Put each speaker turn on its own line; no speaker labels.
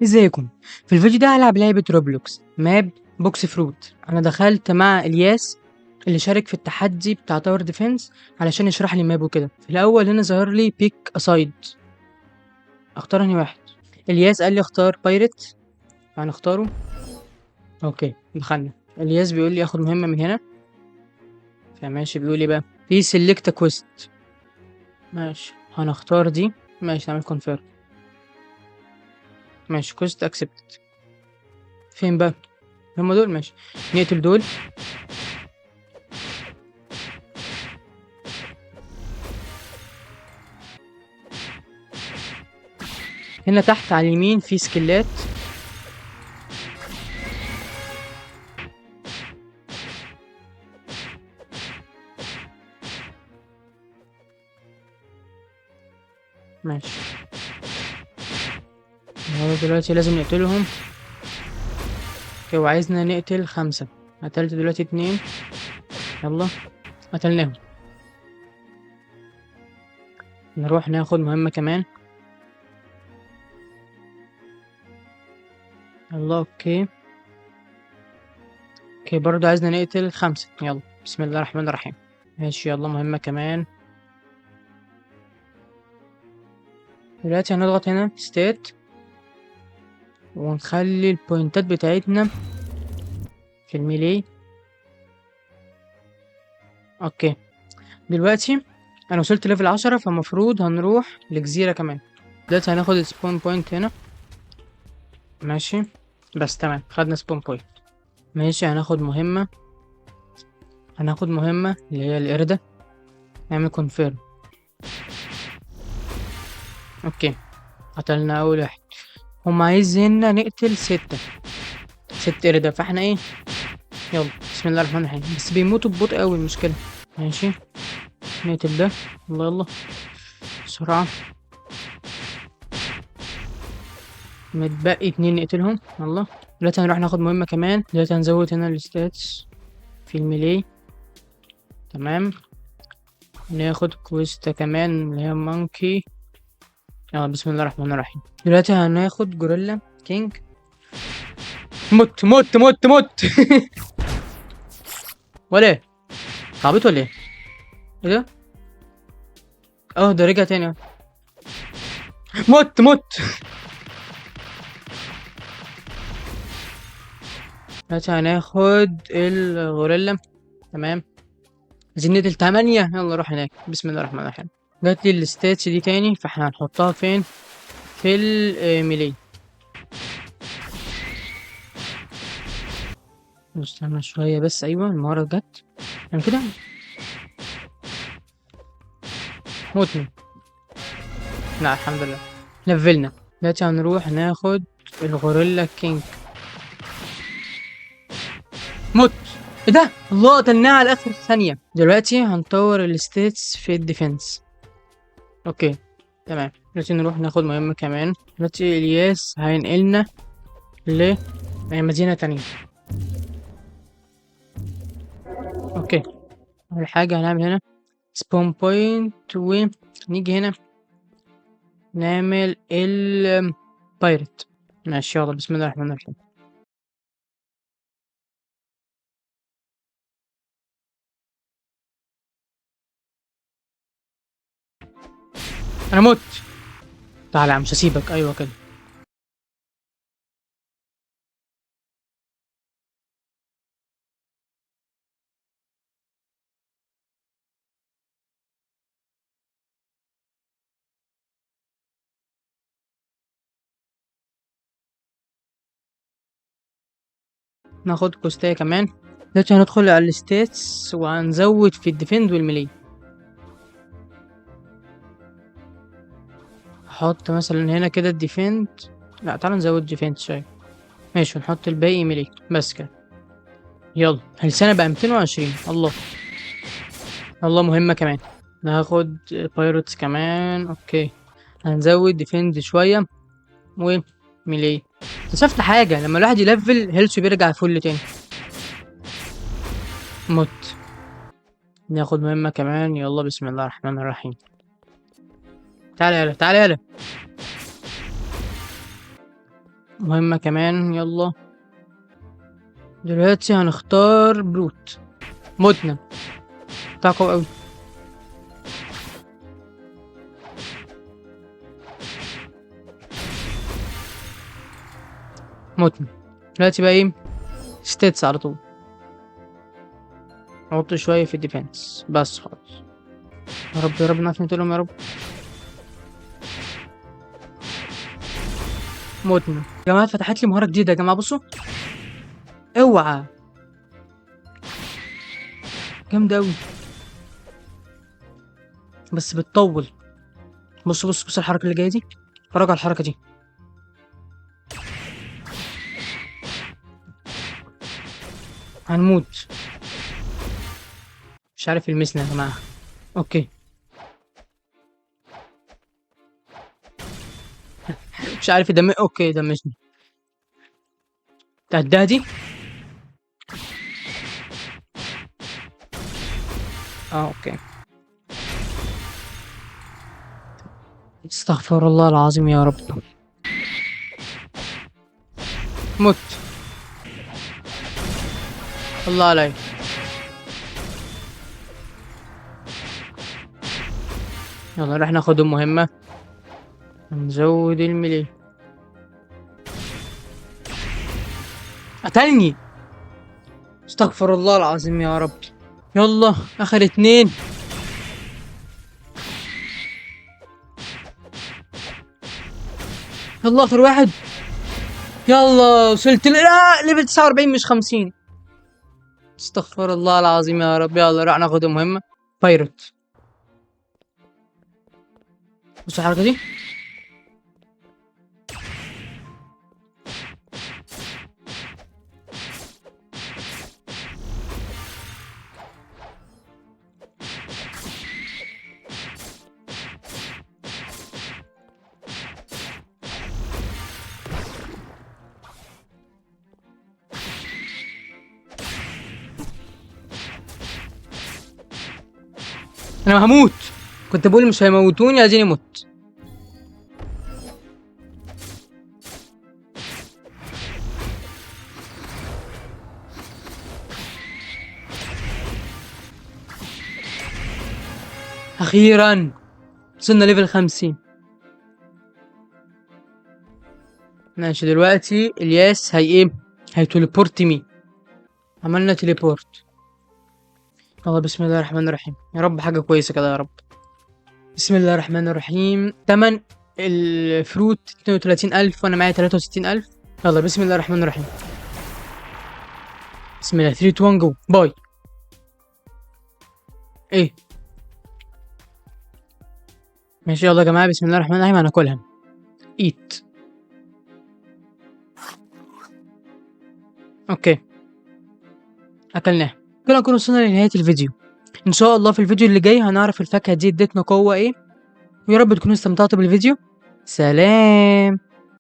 ازيكم؟ في الفيديو ده هلعب لعبة روبلوكس ماب بوكس فروت. انا دخلت مع الياس اللي شارك في التحدي بتاع تاور ديفنس علشان يشرح لي الماب وكده. في الاول هنا ظهر لي بيك اسايد، اختار انهي واحد؟ الياس قال لي اختار بايرت، هنختاره. اوكي دخلنا. الياس بيقول لي اخد مهمة من هنا، فماشي. بيقول لي بقى في سيلكت كويست، ماشي هنختار دي. ماشي نعمل كونفيرم. ماشي كويست اكسبت. فين بقى؟ هما دول. ماشي نقتل دول. هنا تحت على اليمين في سكيلات. ماشي هو دلوقتي لازم نقتلهم. اوكي وعايزنا نقتل 5. قتلت دلوقتي 2. يلا قتلناهم. نروح ناخد مهمة كمان. يلا اوكي. اوكي برضو عايزنا نقتل 5. يلا بسم الله الرحمن الرحيم. ماشي يلا مهمة كمان. دلوقتي هنضغط هنا ستات ونخلي البوينتات بتاعتنا في الميلي. اوكي دلوقتي انا وصلت ليفل 10، فالمفروض هنروح لجزيرة كمان. دلوقتي هناخد السبون بوينت هنا. ماشي بس تمام خدنا سبون بوينت. ماشي هناخد مهمة اللي هي القردة. نعمل كونفيرم. اوكي قتلنا اول واحد. هم عايزيننا نقتل 6. 6 قردة، فاحنا ايه؟ يلا بسم الله الرحمن الرحيم. بس بيموتوا ببطء اوي المشكلة. ماشي نقتل ده. يلا يلا بسرعة. متبقي 2 نقتلهم. يلا دلوقتي هنروح ناخد مهمة كمان. دلوقتي هنزود هنا الستاتس في الميلي. تمام ناخد كويستا كمان اللي هي مونكي. يلا بسم الله الرحمن الرحيم. دلوقتي هناخد جوريلا كينج. مت مت مت مت ولا ايه؟ عبيط ولا ايه؟ ايه ده؟ اه ده رجع تاني. مت مت. دلوقتي هناخد الغوريلا. تمام عايزين نقتل 8. يلا نروح هناك بسم الله الرحمن الرحيم. جات لي الستاتش دي تاني، فاحنا هنحطها فين؟ في الميلي. نستنى شوية بس. أيوة المهارة جت. يعني كده موتني. لا الحمد لله لفلنا. دلوقتي هنروح ناخد الغوريلا كينج. موت. ايه ده؟ الله قتلناه على آخر ثانية. دلوقتي هنطور الستيتس في الديفنس. اوكي تمام. دلوقتي نروح ناخد مهمة كمان. دلوقتي الياس هينقلنا لمدينة تانية. اوكي أول حاجة هنعمل هنا سبون بوينت، ونيجي هنا نعمل البايرت. ماشي يلا بسم الله الرحمن الرحيم. انا مت. تعالى مش هسيبك. ايوه كده. ناخد كوستاية كمان. دلوقتي هندخل على الستيتس وهنزود في الديفند والميلي. هحط مثلا هنا كده الديفند. لا تعالى نزود ديفند شوية. ماشي ونحط الباقي ميلي بس كده. يلا السنة بقى 220. الله الله مهمة كمان. ناخد بايرتس كمان. اوكي هنزود ديفند شوية وميلي. اكتشفت حاجة، لما الواحد يلفل هيلث بيرجع فل تاني. مت. ناخد مهمة كمان. يلا بسم الله الرحمن الرحيم. تعالى يلا تعالى يلا. مهمة كمان يلا. دلوقتي هنختار بروت. متنا بتاع قوي اوي. متنا. دلوقتي بقى ايه؟ ستيتس على طول. نحط شوية في الديفنس بس خلاص. يا رب يا رب نعرف نقتلهم يا رب. متنا يا جماعة، فتحت لي مهارة جديدة يا جماعة، بصوا. اوعى. جامدة اوي بس بتطول. بص بص بص الحركة اللي جاية دي. اتفرج على الحركة دي. هنموت. مش عارف يلمسنا يا جماعة. اوكي. مش عارف يدمج. اوكي دمجني. تعدها دي. اوكي. استغفر الله العظيم يا رب. مت. الله علي. يلا نروح ناخد المهمة. نزود الملي. قتلني. استغفر الله العظيم يا رب. يلا اخر اتنين. يلا اخر واحد. يلا وصلت لا ليفل 49 مش 50. استغفر الله العظيم يا رب. يلا راح ناخد المهمة. بايرت. بص الحركة دي. انا هموت. كنت بقول مش هيموتوني اديني مت. اخيرا وصلنا ليفل 50. ماشي دلوقتي الياس هي ايه؟ هي تليبورت مي. عملنا تليبورت. يلا بسم الله الرحمن الرحيم. يا رب حاجة كويسة كده يا رب. بسم الله الرحمن الرحيم. تمن الفروت 32,000 وانا معايا 63,000. يلا بسم الله الرحمن الرحيم. بسم الله 3 2 1 جو باي. ايه ماشي يلا يا جماعة بسم الله الرحمن الرحيم. هناكلها. ايت. اوكي اكلناها. كده نكون وصلنا لنهاية الفيديو. ان شاء الله في الفيديو اللي جاي هنعرف الفاكهة دي ادتنا قوة ايه. ويا رب تكونوا استمتعتوا بالفيديو. سلام.